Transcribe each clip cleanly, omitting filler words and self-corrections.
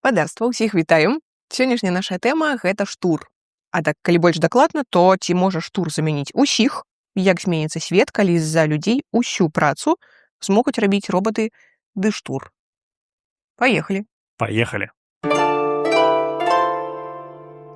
Гаспадарства, ўсіх вітаю. Сённяшняя наша тэма гэта штур. А так, калі больш дакладна, то ці можа штур замяніць усіх? Як зменіцца свет, калі з-за людзей усю працу змогуць рабіць робаты ды штур? Паехалі. Паехалі.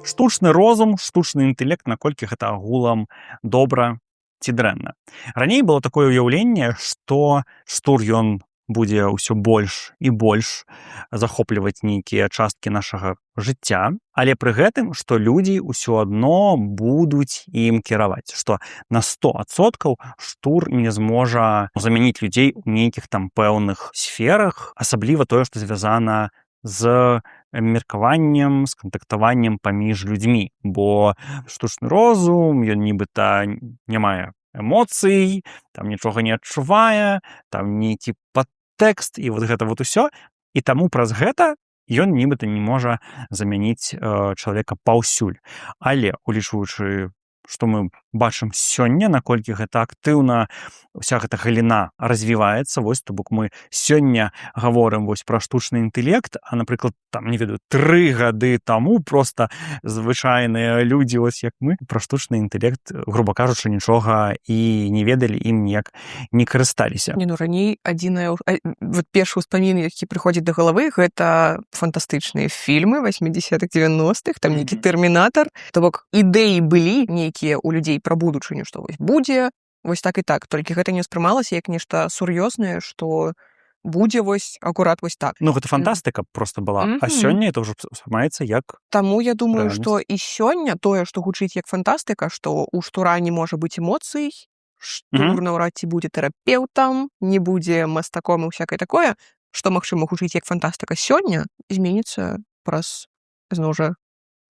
Штучны розум, штучны інтэлект, наколькі гэта агулам добра ці дрэнна. Раней было такое ўяўленне, што штур ён будзе ўсё больш і больш захопліваць нейкія часткі нашага жыцця, але пры гэтым, што людзі ўсё адно будуць ім кіраваць, што на 100% штур не зможа замяніць людзей у нейкіх там пэўных сферах, асабліва тое, што звязана з меркаваннем, з кантактаваннем паміж людзьмі, бо штучны розум, ён нібыта не мае эмоцый, там нічога не адчувае, там нейкі падтэкст, і вот гэта вот усё, і таму праз гэта ён нібыта не можа замяніць чалавека паўсюль. Але, улічваючы, што мы бачым сёння, наколькі гэта актыўна, уся гэта галіна развіваецца, вось, то бок мы сёння гаворым вось пра штучны інтэлект, а, напрыклад, там, не ведаю, 3 гады таму проста звычайныя людзі, вось як мы, пра штучны інтэлект, груба кажучы, нічога і не ведалі, ім ніяк не карысталіся. Не, ну, раней адзінае, вот першы ўспамін, які прыходзіць да галавы, гэта фантастычныя фільмы 80-х, 90-х, там нейкі «Тэрмінатар». То бок ідэі былі нейкія ў людзей пра будучыню, што вось будзе, вось так і так, толькі гэта не ўспрымалася як нешта сур'ёзнае, што будзе вось акурат вось так. Ну, гэта фантастыка проста была, а сёння это ўжо ўспрымаецца як Таму я думаю, рэальнасць. што і сёння тое, што гучыць як фантастыка, што ў штура не можа быць эмоцый, штур наўрад ці будзе тэрапеўтам, не будзе мастаком і ўсякае такое, што, магчыма, гучыць як фантастыка сёння, зменіцца праз, зноў жа,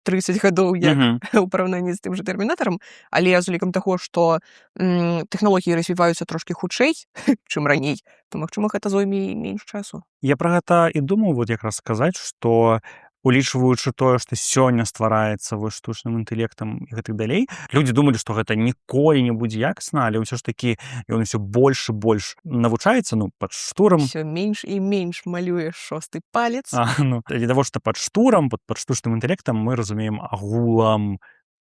30 гадоў як у параўнанні з тым жа «Тэрмінатарам», але з улікам таго, што тэхналогіі развіваюцца трошкі хутчэй, чым раней, то, магчыма, гэта зойме менш часу. Я пра гэта і думаў вот якраз сказаць, што улічваючы тое, што сёння ствараецца вось штучным інтэлектам і гэтак далей, людзі думалі, што гэта ніколі не будзе якасна, але ўсё ж такі ён усё больш і больш навучаецца, ну, пад штурам. Усё менш і менш малюе 6-й палец. Ну, для таго, што пад штурам, пад штучным інтэлектам мы разумеем агулам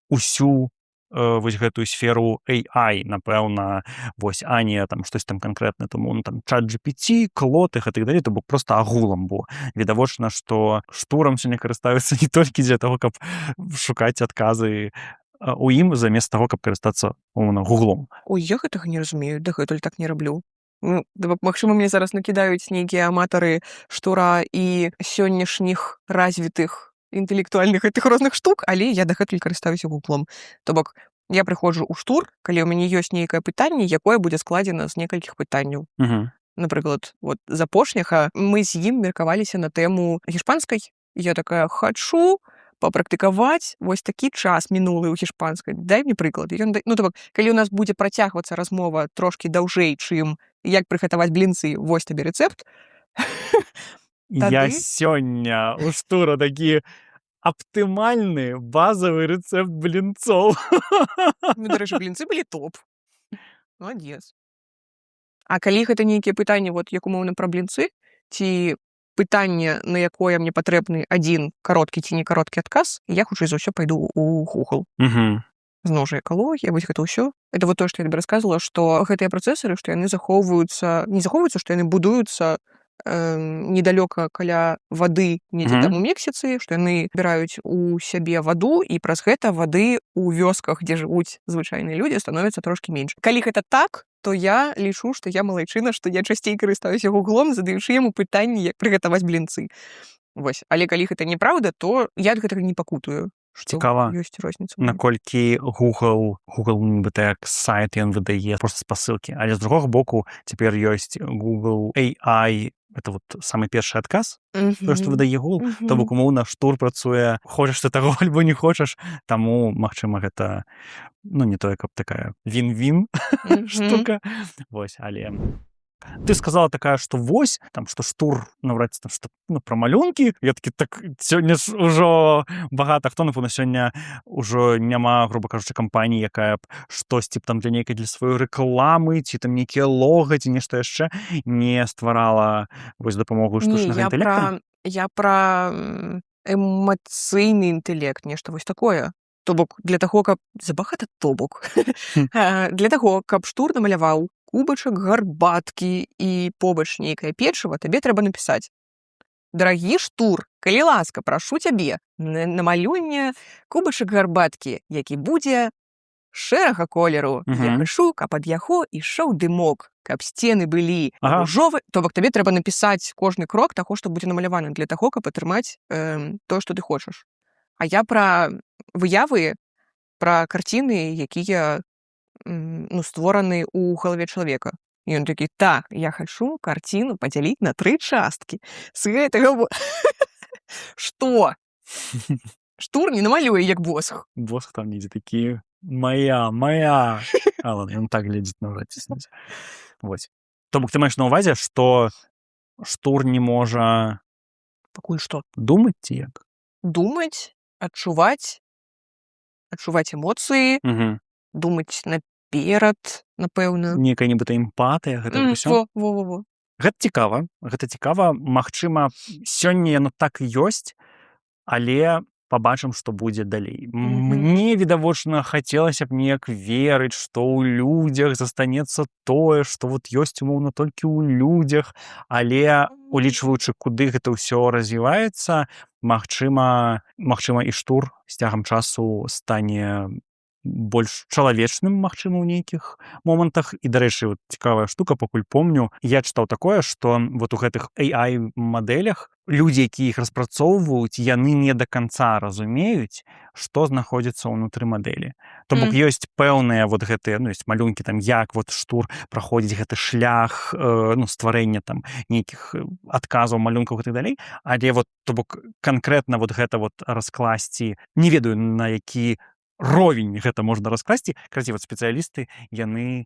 усю вось гэтую сферу AI, напэўна, вось, а не там штось там канкрэтна, тому, ну, там, ChatGPT, Claude і гэтак далей, то бок проста агулам, бо відавочна, што штурам сёння карыстаюцца не толькі для таго, каб шукаць адказы у ім, замест таго, каб карыстацца, умоўна, гуглом. Ой, я гэтага не разумею, дагэтуль так не раблю. Ну, магчыма, мне зараз накідаюць нейкія аматары штура і сённяшніх развітых інтэлектуальных гэтых розных штук, але я дагэтуль карыстаюся гуглом. То бок, я прыходжу ў штур, калі ў мяне ёсць нейкае пытанне, якое будзе складзена з некалькіх пытанняў. Напрыклад, вот з апошняга мы з ім меркаваліся на тэму гішпанскай. Я такая, хачу папрактыкаваць вось такі час мінулы ў гішпанскай. Дай мне прыклад. Ну, то бок, калі ў нас будзе працягвацца размова трошкі даўжэй, чым як прыгатаваць блінцы, вось табе рэцэпт. Я сёння у штура такі аптымальны базавы рэцэпт блінцоў. Ну, дарэчы, блінцы былі топ. Маладзец. А калі гэта нейкія пытанні, вот, як умоўна пра блінцы, ці пытанне, на якое мне патрэбны адзін кароткі ці не кароткі адказ, я хутчэй за ўсё пайду ў Google. Зноў жа экалогія, вось гэта ўсё. Это вот то, што я тебе рассказывала, што гэтыя працэсары, што яны не захоўваюцца, што яны будуюцца недалёка каля вады недзе там у Мексіцы, што яны збіраюць у сябе ваду, і праз гэта вады ў вёсках, дзе жывуць звычайныя людзі, становіцца трошкі менш. Калі гэта так, то я лічу, што я малайчына, што я часцей карыстаюся гуглом, задаючы яму пытанні, як прыгатаваць блінцы. Вось. Але калі гэта неправда, то я ад гэтага не пакутую. Цікава, наколькі Google нібыта як сайт ён выдае проста спасылкі, але з другога боку цяпер ёсць Google AI, это вот самы першы адказ, тое, што выдае Google, то бок умоўна штур працуе, хочаш ты таго альбо не хочаш, таму, магчыма, гэта, ну, не тое, каб такая він-він штука. Вось, але ты сказала такая, што вось, там, што штур, наўрад ці там, што, ну, пра малюнкі. Я такі, так, сёння ж ужо багата хто, напэўна, сёння ўжо няма, груба кажучы, кампаніі, якая б штосьці б там для сваёй рэкламы, ці там нейкія лога, ці нешта яшчэ не стварала вось дапамогу штучнага інтэлекту. Я пра эмацыйны інтэлект, нешта вось такое. То бок для таго, каб забагата то бок. Хм. Для таго, каб Штур намаляваў кубачак гарбаткі і побач нейкае печыва, табе трэба напісаць: «Дарагі Штур, калі ласка, прашу цябе, намалюй мне кубачак гарбаткі, які будзе шэрага колеру. Я Мгм. хачу, каб ад яго ішоў дымок, каб сцены былі Ага. ружовы». То бок табе трэба напісаць кожны крок таго, што будзе намалявана, для таго, каб атрымаць тое, што ты хочаш. А я пра выявы, пра карціны, якія створаны ў галаве чалавека. І ён такі: «Так, я хачу карціну падзяліць на 3 часткі. З гэтага Што? Штур не намалюе, як босх. Босх там недзе такі: моя. А ладно, ён так глядзіць наўрад ці снець. Вось. То бок ты маеш на ўвазе, што Штур не можа Пакуль што. думаць ці як? Думаць, адчуваць эмоцыі, Мгм. думаць наперад, напэўна. Нейкая нібыта эмпатыя, гэта ўсё. Во. Гэта цікава. Магчыма, сёння яно так і ёсць, але пабачым, што будзе далей. Мне, відавочна, хацелася б неяк верыць, што ў людзях застанецца тое, што вот ёсць умоўна толькі ў людзях, але улічваючы, куды гэта ўсё развіваецца, магчыма, і Штур з цягам часу стане больш чалавечным, магчыма, у нейкіх момантах. І, дарэчы, вот цікавая штука, пакуль помню, я чытаў такое, што вот у гэтых AI-мадэлях людзі, якія іх распрацоўваюць, яны не да канца разумеюць, што знаходзіцца ўнутры мадэлі. То бок ёсць пэўныя вот гэтыя, ёсць малюнкі там, як вот Штур праходзіць гэты шлях стварэння там нейкіх адказаў, малюнкаў і так далей, але вот, то бок канкрэтна вот гэта вот раскласці, не ведаю, на які ровень гэта можна раскласці. Карацей, вот спецыялісты, яны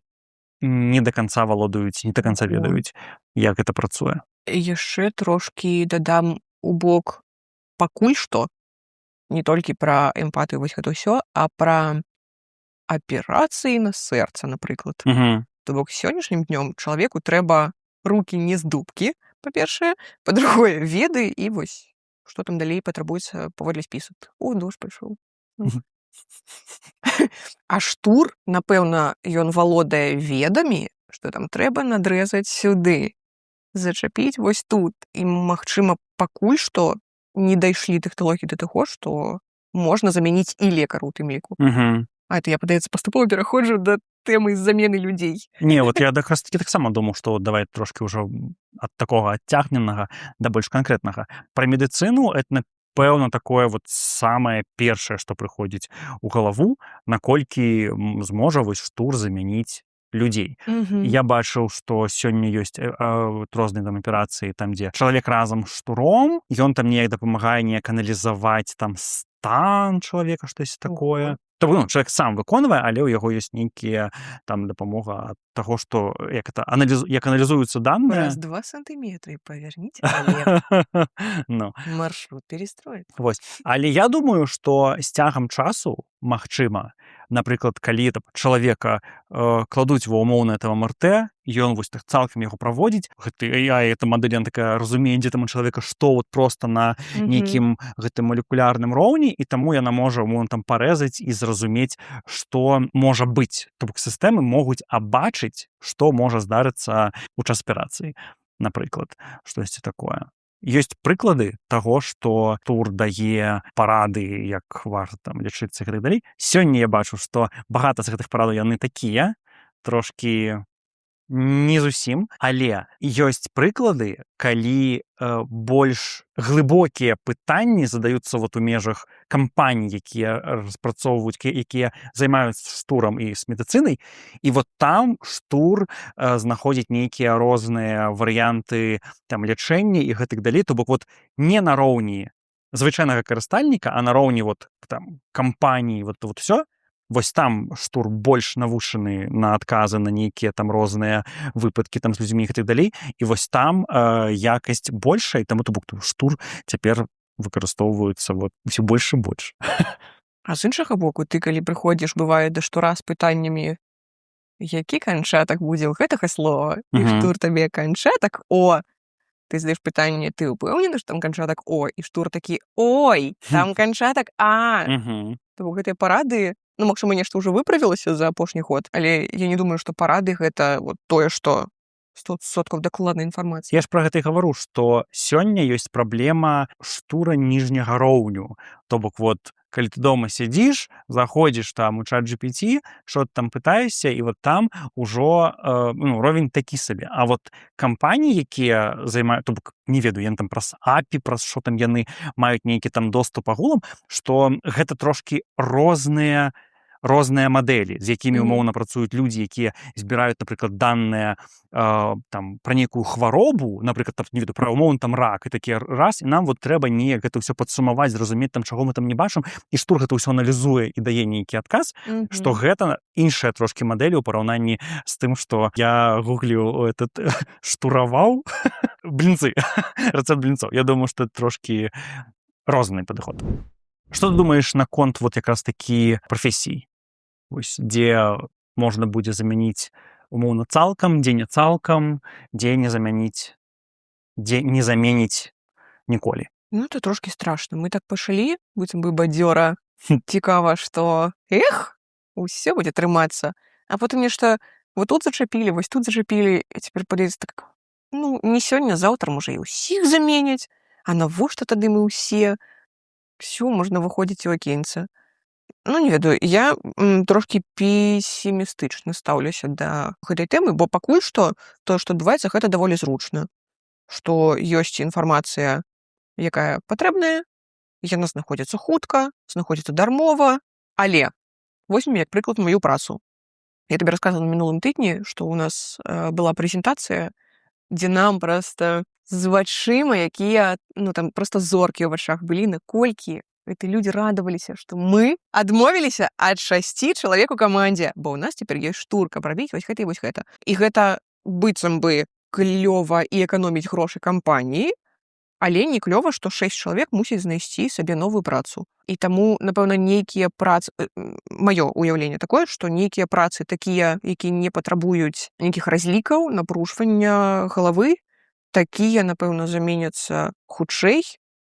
не да канца валодаюць, не да канца ведаюць, як гэта працуе. Яшчэ трошкі дадам у бок пакуль што, не толькі пра эмпатыю, вось гэта ўсё, а пра аперацыі на сэрца, напрыклад. То бок сённяшнім днём чалавеку трэба рукі не з дубкі, па-першае, па-другое, веды і вось, што там далей патрабуецца паводле спісу. Дождж пайшоў. А Штур, напэўна, ён валодае ведамі, што там трэба надрэзаць сюды, зачапіць вось тут. І, магчыма, пакуль што не дайшлі тэхналогіі да таго, што можна замяніць і лекара ў тым ліку. А это я, падаецца, паступова пераходжу да тэмы замены людзей. Не, вот я якраз такі таксама думаў, што давай трошкі ўжо ад такога адцягненага да больш канкрэтнага. Пра медыцыну это, пэўна, такое вот самае першае, што прыходзіць у галаву, наколькі зможа вось Штур замяніць людзей. Я бачыў, што сёння ёсць розныя там аперацыі, там, дзе чалавек разам з Штуром, ён там неяк дапамагае неяк аналізаваць там стан чалавека, штось такое. То чалавек сам выконвае, але ў яго ёсць нейкія там дапамога ад таго, што як аналізуюцца даныя. Раз 2 сантиметры павярніце налево. Маршрут перестроить. Вось. Але я думаю, што з цягам часу, магчыма, напрыклад, калі чалавека кладуць ва ўмоўнае там МРТ, ён вось так цалкам яго праводзіць, гэты AI, эта мадэль, такая разумее, дзе там у чалавека што вот проста на нейкім гэтым малекулярным роўні, і таму яна можа умоўна там парэзаць і зразумець, што можа быць. То бок сістэмы могуць абачыць, што можа здарыцца ў час аперацыі, напрыклад, штосьці такое. Ёсць прыклады таго, што Штур дае парады, як варта там лячыцца і так далей. Сёння я бачу, што багата з гэтых парадаў яны такія, трошкі не зусім, але ёсць прыклады, калі больш глыбокія пытанні задаюцца вот у межах кампаній, якія распрацоўваюць, якія займаюцца Штурам і з медыцынай, і вот там Штур знаходзіць нейкія розныя варыянты там лячэння і гэтак далей. То бок вот не на роўні звычайнага карыстальніка, а на роўні вот там кампаніі, вот всё. Вось там Штур больш навушаны на адказы на нейкія там розныя выпадкі там з людзьмі і так далей. І вось там якасць большая, і таму то бок Штур цяпер выкарыстоўваюцца вот усё больш і больш. А з іншага боку, ты калі прыходзіш, бывае, да Штура з пытаннямі, які канчатак будзе ў гэтага слова, і Штур табе канчатак Ты задаеш пытанне, ты ўпэўнены, што там канчатак О, і штур такі: «Ой, там канчатак А». Мгм. То бок гэтыя парады, ну, магчыма, нешта ўжо выправілася за апошні год, але я не думаю, што парады гэта вот тое, што 100% дакладная інфармацыя. Я ж пра гэта і гавару, што сёння ёсць праблема штура ніжняга роўню. То бок вот, калі ты дома сядзіш, заходзіш там у ChatGPT, што ты там пытаешся, і вот там ужо ну, ровень такі сабе. А вот кампаніі, якія займаюць, то бок, не ведаю, яны там праз API, праз што там яны маюць нейкі там доступ агулам, што гэта трошкі розныя мадэлі, з якімі умоўна працуюць людзі, якія збіраюць, напрыклад, даныя там пра нейкую хваробу, напрыклад, там, не ведаю, пра умоўна там рак, і такі раз, і нам вот трэба неяк гэта ўсё падсумаваць, зразумець там, чаго мы там не бачым, і штур гэта ўсё аналізуе і дае нейкі адказ, што гэта іншая трошкі мадэль у параўнанні з тым, што я гугліў этот штураваў блінцы, рэцэпт блінцоў. Я думаю, што трошкі розны падыход. Што ты думаеш наконт вот якраз такі прафесій? Вось, дзе можна будзе замяніць умоўна цалкам, дзе не цалкам, дзе не заменіць ніколі. Ну, это трошкі страшна. Мы так пачалі, быццам бы бадзёра. Цікава, што усё будзе трымацца. А потым нешта вот тут зачапілі, вось тут зачапілі, і цяпер падаецца так, ну, не сёння, заўтра, можа, і ўсіх заменяць. А навошта тады мы ўсе? Всё, можна выходзіць у акенца. Ну, не ведаю, я трошкі песімістычна стаўлюся да гэтай тэмы, бо пакуль што тое, што адбываецца, гэта даволі зручна. Што ёсць інфармацыя, якая патрэбная, яна знаходзіцца хутка, знаходзіцца дармова, але возьмем як прыклад маю працу. Я табе расказвала на мінулым тыдні, што ў нас была прэзентацыя, дзе нам проста з вачыма, якія, ну, там проста зоркі ў вачах былі, наколькі гэты людзі радаваліся, што мы адмовіліся ад 6 чалавек у камандзе, бо ў нас цяпер ёсць штур, каб рабіць вось гэта і вось гэта. І гэта быццам бы клёва і эканоміць грошы кампаніі, але не клёва, што 6 чалавек мусіць знайсці сабе новую працу. І таму, напэўна, нейкія працы, маё ўяўленне такое, што нейкія працы такія, якія не патрабуюць нейкіх разлікаў, напружвання галавы, такія, напэўна, заменяцца хутчэй,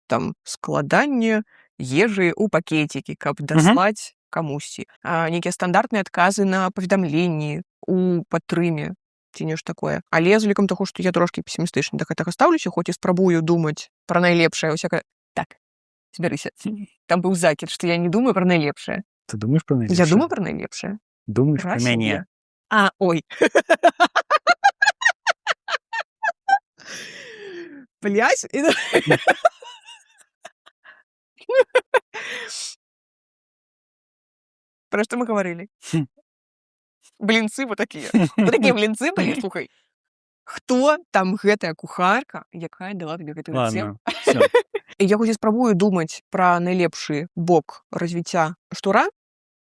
там, складанне ежы ў пакецікі, каб даслаць камусьці. Нейкія стандартныя адказы на паведамленні у падтрыме ці нешта такое. Але з улікам таго, што я трошкі песімістычна да гэтага стаўлюся, хоць і спрабую думаць пра найлепшае ўсякае. Так, збярыся. Там быў закід, што я не думаю пра найлепшае. Ты думаеш пра найлепшае? Я думаю пра найлепшае. Думаеш пра мяне? Ой. Блядь. Пра што мы гаварылі? Блінцы вот такія. Вот такія блінцы былі, слухай. Хто там гэтая кухарка, якая дала табе гэты рэцэпт? Ладно, всё. Я хоць і спрабую думаць пра найлепшы бок развіцця штура,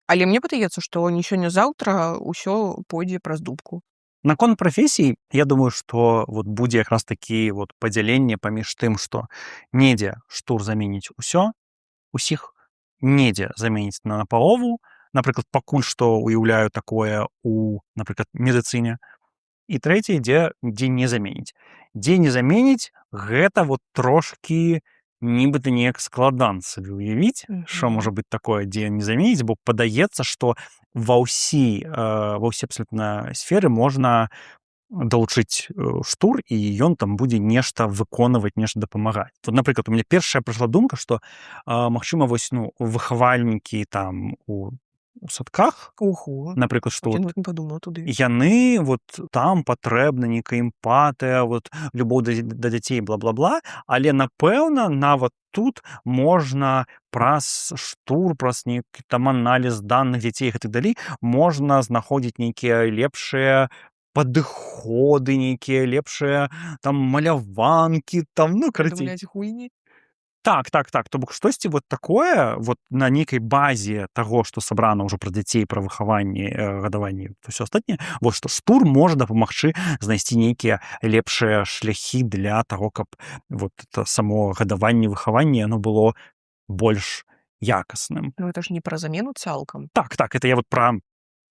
але мне падаецца, што не сёння-заўтра ўсё пойдзе праз дубку. Наконт прафесій, я думаю, што вот будзе якраз такі вот падзяленне паміж тым, што недзе штур заменіць усё, усіх недзе заменіць на напалову, напрыклад, пакуль што уяўляю такое у, напрыклад, медыцыне. І трэцяе, дзе не заменіць. Дзе не заменіць, гэта вот трошкі нібыта неяк складана сабе уявіць, што можа быць такое, дзе не заменіць, бо падаецца, што ва ўсе абсалютна сферы можна далучыць штур, і ён там будзе нешта выконваць, нешта дапамагаць. Тут, напрыклад, у мяне першая прыйшла думка, што, магчыма, вось, ну, выхавальнікі там у садках, напрыклад, што яны вот там патрэбна нейкая эмпатыя, вот любоў да дзяцей, бла-бла-бла, але напэўна нават тут можна праз штур, праз нейкі там аналіз даных дзяцей і так далей, можна знаходзіць нейкія лепшыя падыходы, нейкія лепшыя там маляванкі, там, ну, карацей. Так. То бок штосьці вот такое вот на нейкай базе таго, што сабрана ўжо пра дзяцей, пра выхаванне, гадаванне, ўсё астатняе, вот што штур можа дапамагчы знайсці нейкія лепшыя шляхі для таго, каб вот это само гадаванне, выхаванне, оно было больш якасным. Ну, это ж не пра замену цалкам. Так, это я вот пра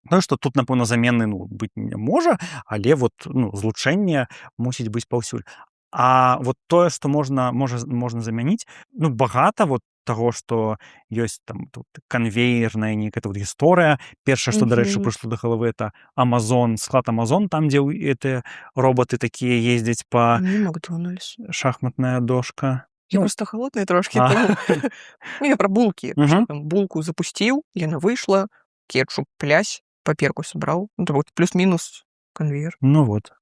тое, што тут, напэўна, замены, ну, быць не можа, але вот, ну, злучэнне мусіць быць паўсюль. А вот тое, што можна замяніць, ну, багата вот таго, што ёсць там тут канвеерная нейкая тут гісторыя. Першае, што, дарэчы, Мгм. прыйшло да галавы, это Амазон, склад Амазон, там, дзе гэтыя роботы такія ездзяць па Не Макдональдс. шахматная дошка. Я Ну, просто холодная трошки, а. тому ну, я про булкі. Што Мгм. там булку запусціў, яна выйшла, кетчуп плясь, паперку сабраў. Ну, то вот плюс-мінус канвеер. Ну вот.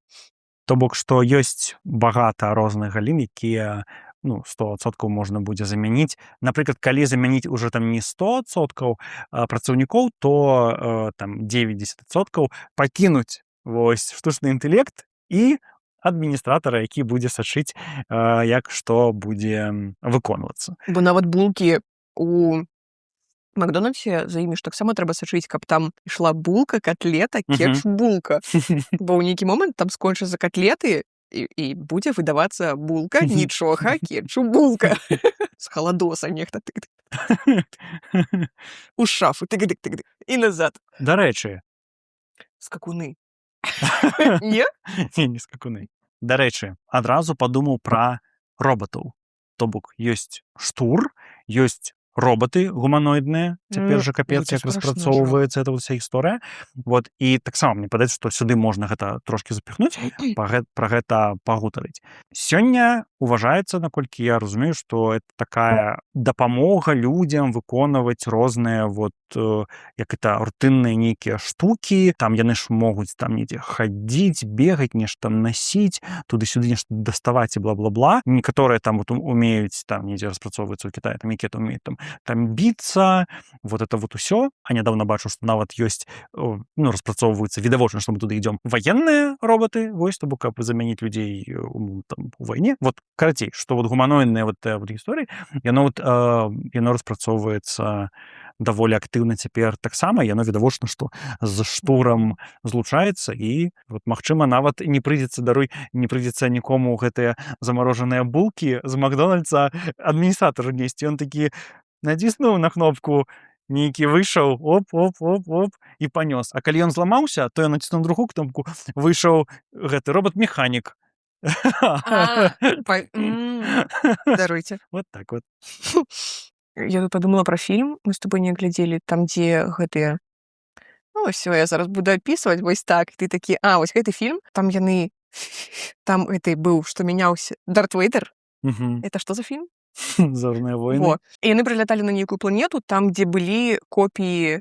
То бок, што ёсць багата розных галін, якія, ну, 100% можна будзе замяніць. Напрыклад, калі замяніць ужо там не 100% працаўнікоў, то там 90% пакінуць вось штучны інтэлект і адміністратара, які будзе сачыць, як што будзе выконвацца. Бо нават булкі у Макдональдсе за імі ж таксама трэба сачыць, каб там ішла булка, котлета, Мгм. кетчуп, булка. Бо ў нейкі момант там скончацца котлеты і будзе выдавацца булка, нічога, кетчуп, булка. З халадоса нехта тык-тык. У шафу тык-дык-тык-дык. І назад. Дарэчы, Скакуны. Не? не скакуны. Дарэчы, адразу падумаў пра робатаў. То бок ёсць штур, ёсць роботы гуманоідныя. Цяпер жа капец, Гэта як страшна, распрацоўваецца эта ўся гісторыя. Вот, і таксама мне падаецца, што сюды можна гэта трошкі запіхнуць, пра гэта пагутарыць. Сёння уважаецца, наколькі я разумею, што это такая дапамога людзям выконваць розныя вот як это рутынныя нейкія штукі. Там яны ж могуць там недзе хадзіць, бегаць, нешта насіць, туды-сюды нешта даставаць і бла-бла-бла. Некаторыя там вот умеюць там недзе распрацоўваюцца ў Кітаі, там якія-то умеюць там біцца, вот это вот усё. А нядаўна бачу, што нават ёсць, ну, распрацоўваюцца відавочна, што мы туды ідём ваенныя роботы, вось, то бок, каб замяніць людзей там у вайне. Вот, карацей, што вот гуманоідныя вот гісторыі, яно распрацоўваецца даволі актыўна цяпер таксама. Яно відавочна, што з штурам злучаецца і вот, магчыма, нават не прыйдзецца нікому гэтыя замарожаныя булкі з Макдональдса адміністратару несці. Ён такі націснуў на кнопку, нейкі выйшаў, оп, і панёс. А калі ён зламаўся, то ён націснуў другую кнопку, выйшаў гэты робот-механік. Даруйце. Вот так вот. Я тут подумала про фільм, мы з тобой не глядзелі, там, дзе гэтыя... Ну, ўсё, я зараз буду апісваць, вось так. Ты такі, вось гэты фільм, там яны... Там гэты быў, што мяняўся... Дарт Вейдер. Это што за фільм? Зорныя войны. Во. І яны прыляталі на нейкую планету, там, дзе былі копіі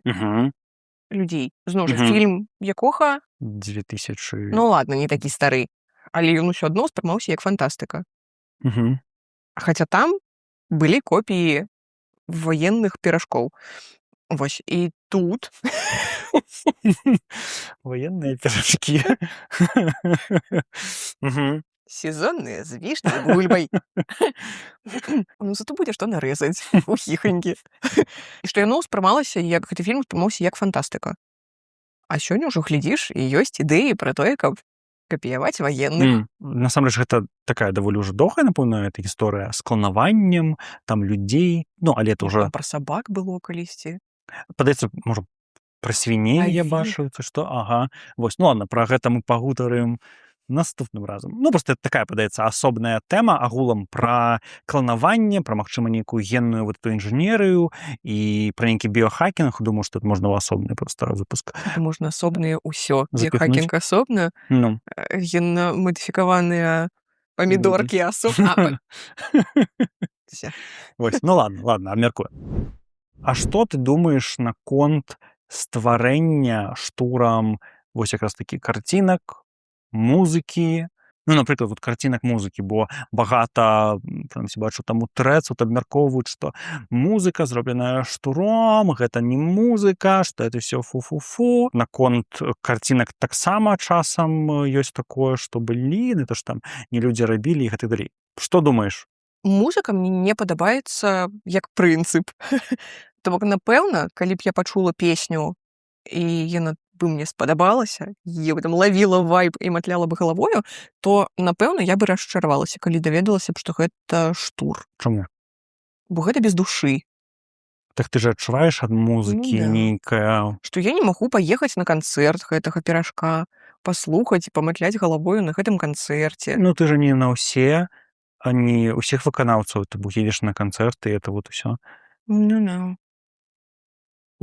людзей. Зноў жа, фільм якога? 2000... Ну, ладно, не такі стары. Але ён усё адно спрымаўся як фантастыка. Хаця там былі копіі военных пиражков. Вось, і тут... Военные пирожки. Сезонные з вишней и бульбой. Ну, зато будзе што нарэзаць у хіханькі. І што яно ўспрымалася, як гэты фільм ўспрымаўся як фантастыка. А сёння ўжо глядзіш, і ёсць ідэі пра тое, каб капіяваць ваенных. Насамрэч, гэта такая даволі ўжо доўгая, напэўна, эта гісторыя з кланаваннем, там людзей, ну, але это ўжо... Пра сабак было калісьці. Падаецца, можа, пра свіней я бачыў, ці што? Ага. Вось, ну ладно, пра гэта мы пагутарым наступным разам. Ну, просто это такая, падаецца, асобная тэма агулам пра кланаванне, пра, магчыма, нейкую генную вот эту інжынерыю і пра нейкі біохакінг. Думаю, што это можна ў асобны просто выпуск. Это можна асобныя ўсё. Біохакінг асобна, генна-мадыфікаваныя памідоркі асобна. Вось, ну ладно, абмяркуем. А што ты думаеш наконт стварэння штурам вось якраз такі карцінак, музыкі, ну, напрыклад, вот карцінак музыкі, бо багата, прынамсі, бачу, там у трэц абмяркоўваюць, што музыка зробленая штуром, гэта не музыка, што это ўсё фу-фу-фу. Наконт карцінак таксама часам ёсць такое, што блін, это ж там не людзі рабілі іх і так далей. Што думаеш? Музыка мне не падабаецца як прынцып. То бок, напэўна, калі б я пачула песню, і яна бы мне спадабалася, я бы там лавіла вайб і матляла бы галавою, то, напэўна, я бы расчаравалася, калі даведалася б, што гэта штур. Чаму? Бо гэта без душы. Так ты же адчуваеш ад музыкі нейкая... Што я не магу паехаць на канцэрт гэтага піражка, паслухаць і памытляць галавою на гэтым канцэрце. Ну, ты же не на ўсе, а не ўсіх выканаўцаў, ты едзеш на канцэрты, і это вот усё. Ну.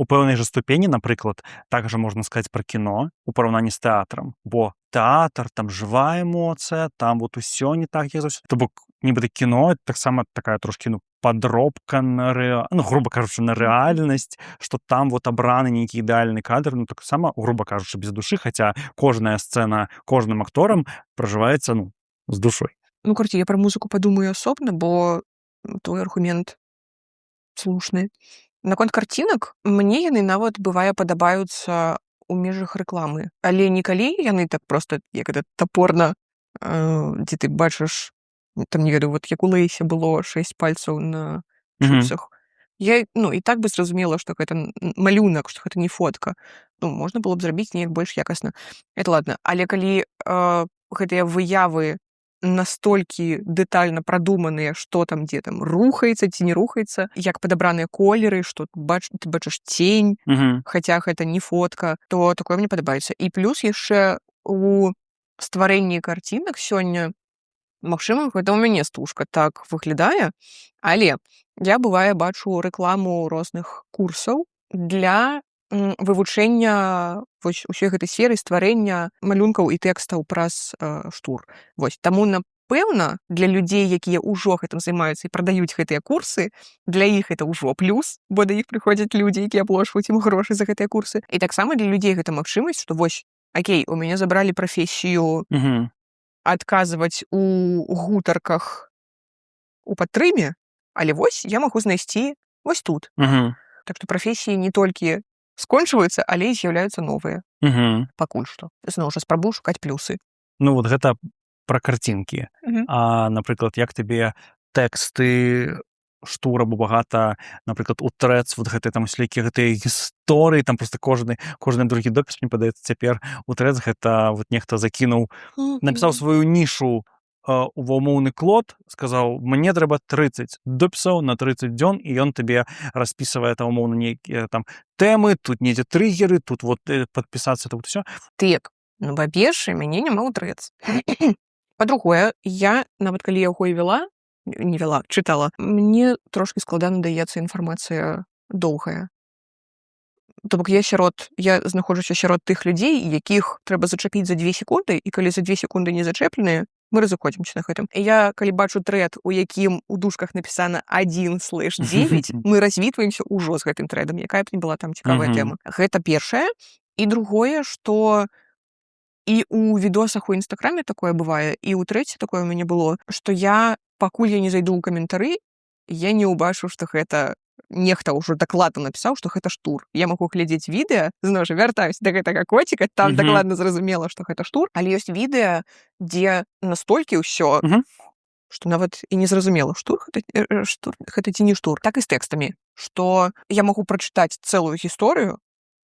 У пэўнай жа ступені, напрыклад, так жа можна сказаць пра кіно у параўнанні з тэатрам, бо тэатр, там жывая эмоцыя, там вот усё не так, як заўсёды. То бок, нібыта кіно — таксама такая трошкі, падробка на груба кажучы, на рэальнасць, што там вот абраны нейкі ідэальны кадр, таксама, груба кажучы, без душы, хаця кожная сцэна кожным акторам пражываецца, з душой. Карці, я пра музыку падумаю асобна, бо твой аргумент слушны. Наконт карцінак, мне яны нават, бывае, падабаюцца ў межах рэкламы. Але не калі яны так проста, як гэта, тапорна, дзе ты бачыш, там, не ведаю, вот як у Лэйсе было 6 пальцаў на чупсах. Я, і так бы зразумела, што гэта малюнак, што гэта не фотка. Можна было б зрабіць неяк больш якасна. Это ладно. Але калі гэтыя выявы настолькі дэтальна прадуманыя, што там, дзе там рухаецца ці не рухаецца, як падабраныя колеры, што ты бачыш цень, хаця гэта не фотка, то такое мне падабаецца. І плюс яшчэ у стварэнні карцінак сёння, магчыма, гэта ў мяне стужка так выглядае, але я, бывае, бачу рэкламу розных курсаў для вывучэння усёй гэтай сферы стварэння малюнкаў і тэкстаў праз штур. Таму, напэўна, для людзей, якія ўжо гэтым займаюцца і прадаюць гэтыя курсы, для іх гэта ўжо плюс, бо да іх прыходзяць людзі, якія аплошваюць ім грошы за гэтыя курсы. І таксама для людзей гэта магчымасць, што окей, у мяне забралі прафесію адказваць у гутарках у падтрыме, але я магу знайсці тут. Так што прафесіі не толькі скончваюцца, але і з'яўляюцца новыя. Пакуль што. Зноў жа, спрабую шукаць плюсы. Вот гэта пра карцінкі. А, напрыклад, як табе тэксты штур або багата, напрыклад, у Threads, вот гэтыя там усялякі гэтыя гісторыі, там проста кожны другі допіс, мне падаецца, цяпер у Threads гэта вот нехта закінуў, напісаў сваю нішу ува ўмоўны клод, сказаў, мне трэба 30 допісаў на 30 дзён, і ён табе распісвае там умоўна нейкія там тэмы, тут недзе трыггеры, тут вот падпісацца, тут усё. Так, па-першае, мяне няма ў Threads. Па-другое, я, нават калі яго і чытала, мне трошкі складана даецца інфармацыя доўгая. То бок я знаходжуся сярод тых людзей, якіх трэба зачапіць за 2 секунды, і калі за 2 секунды не зачэпленыя, мы разыходзімся на гэтым. Я, калі бачу трэд, у якім у дужках напісана 1/9, мы развітваемся ўжо з гэтым трэдам, якая б не была там цікавая тэма. Гэта першае. І другое, што і у відосах у Інстаграме такое бывае, і ў Threads такое ў мяне было, што пакуль я не зайду ў каментары, я не ўбачу, што гэта нехта ўжо дакладна напісаў, што гэта штур. Я магу глядзець відэа, зноў жа вяртаюся да гэтага коціка, там дакладна зразумела, што гэта штур, але ёсць відэа, дзе настолькі ўсё, што нават і не зразумела, штур гэта ці не штур. Так і з тэкстамі, што я магу прачытаць цэлую гісторыю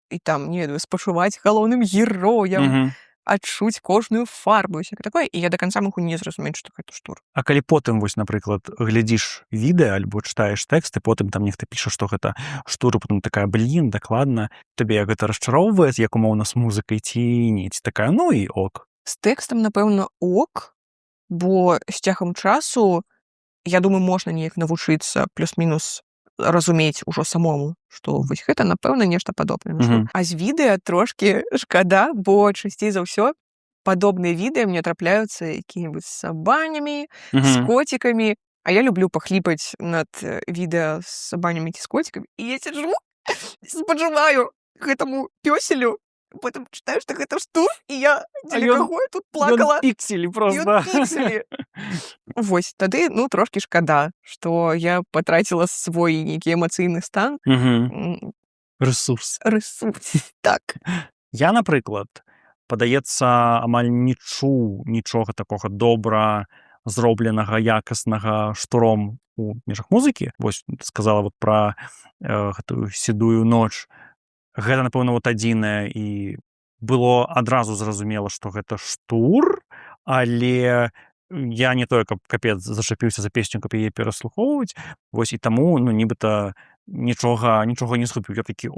і там, не ведаю, спачуваць галоўным героям, адчуць кожную фарбу, усяка такое, і я да канца магу не зразумець, што гэта штур. А калі потым, напрыклад, глядзіш відэа альбо чытаеш тэксты, потым там нехта піша, што гэта штур, потым такая, дакладна, табе гэта расчароўвае, як умоўна з музыкай, ці не, ці такая, і ок. З тэкстам, напэўна, ок, бо з цягам часу, я думаю, можна неяк навучыцца плюс-мінус разумець ужо самому, што гэта, напэўна, нешта падобнае. А з відэа трошкі шкада, бо часцей за ўсё падобныя відэа мне трапляюцца якімі-небудзь сабанямі, з коцікамі, а я люблю пахліпаць над відэа з сабанямі ці з коцікамі, і я сиджу, спачуваю гэтаму пёселю, потым чытаю, што гэта штур, і я дзеля каго я тут плакала. Ён пікселі проста. Тады, трошкі шкада, што я патраціла свой нейкі эмацыйны стан. Рэсурс. Так. Я, напрыклад, падаецца, амаль не чуў нічога такога добра зробленага, якаснага штуром у межах музыкі. Сказала пра гэтую седую ноч. Гэта, напэўна, адзінае, і было адразу зразумела, што гэта штур, але я не тое, каб капец зачапіўся за песню, каб яе пераслухоўваць, і таму, нібыта нічога не згубіў. Я такі,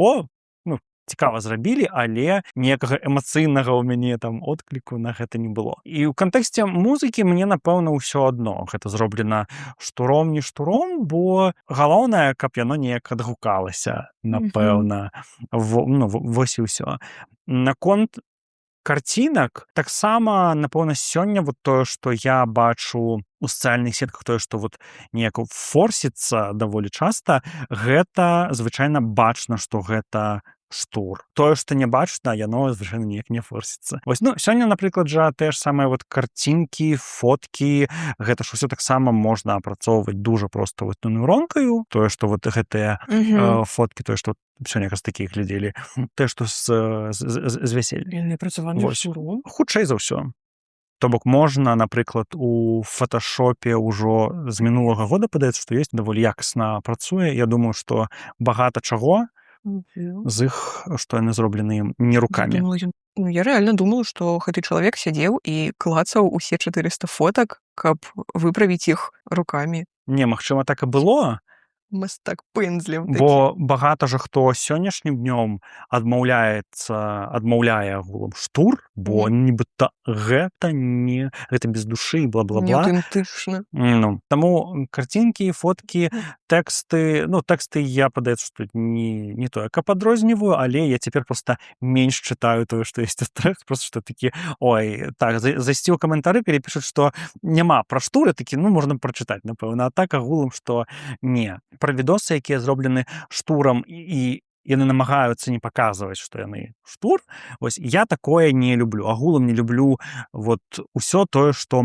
цікава зрабілі, але ніякага эмацыйнага ў мяне там одкліку на гэта не было. І ў кантэксце музыкі мне, напэўна, ўсё адно. Гэта зроблена штуром, не штуром, бо галоўнае, каб яно неяк адгукалася, напэўна. Вось і ўсё. Наконт карцінак таксама, напэўна, сёння вот тое, што я бачу у сацыяльных сетках, тое, што вот неяк форсіцца даволі часта, гэта звычайна бачна, што гэта штур. Тое, што не бачна, яно звычайна ніяк не форсіцца. Вось, сёння, напрыклад, жа тыя ж самыя вот карцінкі, фоткі, гэта ж усё таксама можна апрацоўваць дужа проста вот нейронкаю. Тое, што вот гэтыя фоткі, тое, што сёння якраз такі глядзелі, тое, што з вяселля. Хутчэй за ўсё. То бок можна, напрыклад, у фоташопе ўжо з минулага года, падаецца, што ёсць, даволі якасна працуе. Я думаю, што багата чаго з іх, што яны зроблены не рукамі. Я рэальна думала, што гэты чалавек сядзеў і клацаў усе 400 фотак, каб выправіць іх рукамі. Не, магчыма, так і было. Мастак пэндзлем. Бо багата ж хто сённяшнім днём адмаўляе агулам штур, бо нібыта гэта без душы, бла-бла-бла. Неаўтэнтычна. Таму карцінкі, фоткі, тэксты, тэксты я, падаецца, што не тое, каб адрозніваю, але я цяпер проста менш чытаю тое, што ёсць у тэкст, проста што такі, зайсці ў каментары, калі пішуць, што няма пра штуры, такі, можна прачытаць, напэўна, а так агулам, што не. Пра відосы, якія зроблены штурам, і яны намагаюцца не паказваць, што яны штур. Вось я такое не люблю. Агулам не люблю вот усё тое, што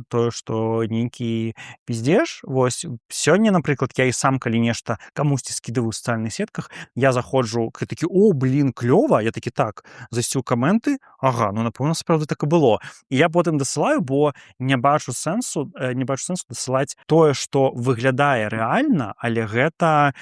тое, што нейкі пиздзеш. Вось сёння, напрыклад, я і сам, калі нешта камусьці скідываю ў сацыяльных сетках, я заходжу, такі, клёва, я такі, так, зайсці ў каменты, напэўна, сапраўды так і было. І я потым дасылаю, бо не бачу сэнсу дасылаць тое, што выглядае рэальна, але гэта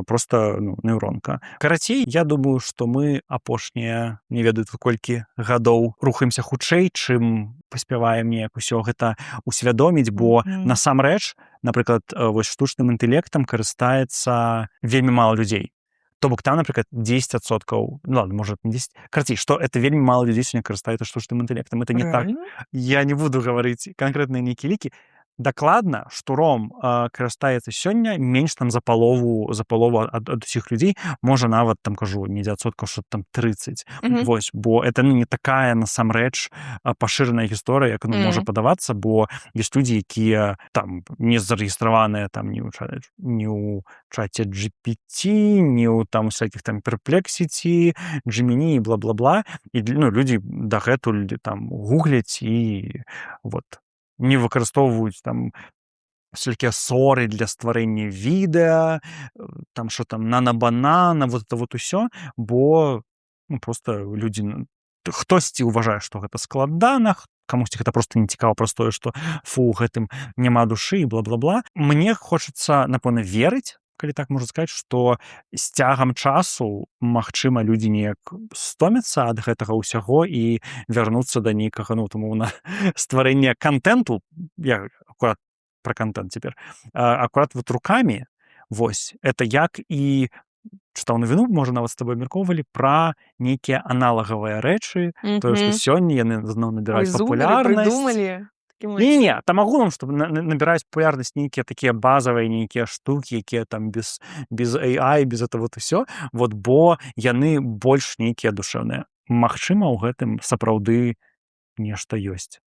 просто нейронка. Карацей, я думаю, што мы апошнія, не ведаю колькі гадоў, рухаемся хутчэй, чым паспяваем неяк усё гэта усвядоміць, бо насамрэч, напрыклад, вось штучным інтэлектам карыстаецца вельмі мала людзей. То бок там, напрыклад, 10%, можа, не 10. Карацей, што это вельмі мала людзей сёння карыстаецца штучным інтэлектам. Это не так. Я не буду гаварыць канкрэтныя нейкія лікі. Дакладна, штуром карыстаецца сёння менш там за палову ад усіх людзей, можа нават там, кажу, не 10%, што там 30. Вось, бо это не такая насамрэч пашыраная гісторыя, як можа падавацца, бо ёсць людзі, якія там не зарэгістраваныя там ні ў чаце GPT, ні ў там усякіх там Perplexity, Gemini і бла-бла-бла, і людзі дагэтуль там гугляць і вот не выкарыстоўваюць там всякие соры для стварэння відэа, там што там нана-банана, вот это вот усё, бо просто людзі, хтосьці ўважае, што гэта складана, камусьці гэта просто не цікава, простое, што гэтым няма душы і бла-бла-бла. Мне хочацца, напэўна, верыць, калі так можна сказаць, што з цягам часу, магчыма, людзі неяк стомяцца ад гэтага ўсяго і вярнуцца да нейкага, умоўна, стварэння кантэнту, я акурат пра кантэнт цяпер, акурат вот рукамі, вось, это як і чытаў навіну, можа, нават з табой абмяркоўвалі пра нейкія аналагавыя рэчы, тое, што сёння яны зноў набіраюць папулярнасць. Не, там агулам, што набіраюць папулярнасць нейкія такія базавыя нейкія штукі, якія там без AI, без это вот усё, вот, бо яны больш нейкія душэўныя. Магчыма, у гэтым сапраўды нешта ёсць.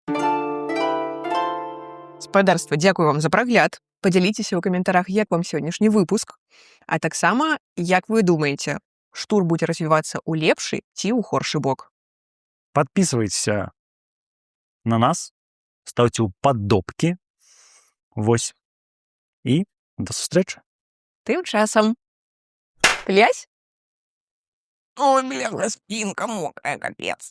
Спадарства, дзякую вам за прагляд. Падзяліцеся ў каментарах, як вам сённяшні выпуск. А таксама, як вы думаеце, штур будзе развівацца ў лепшы ці ў горшы бок? Падпісвайцеся на нас, ставьте уподобки. Вось. І до сустрэчы. Тым часам. Клясь? Ой, бля, спинка мокрая, капец.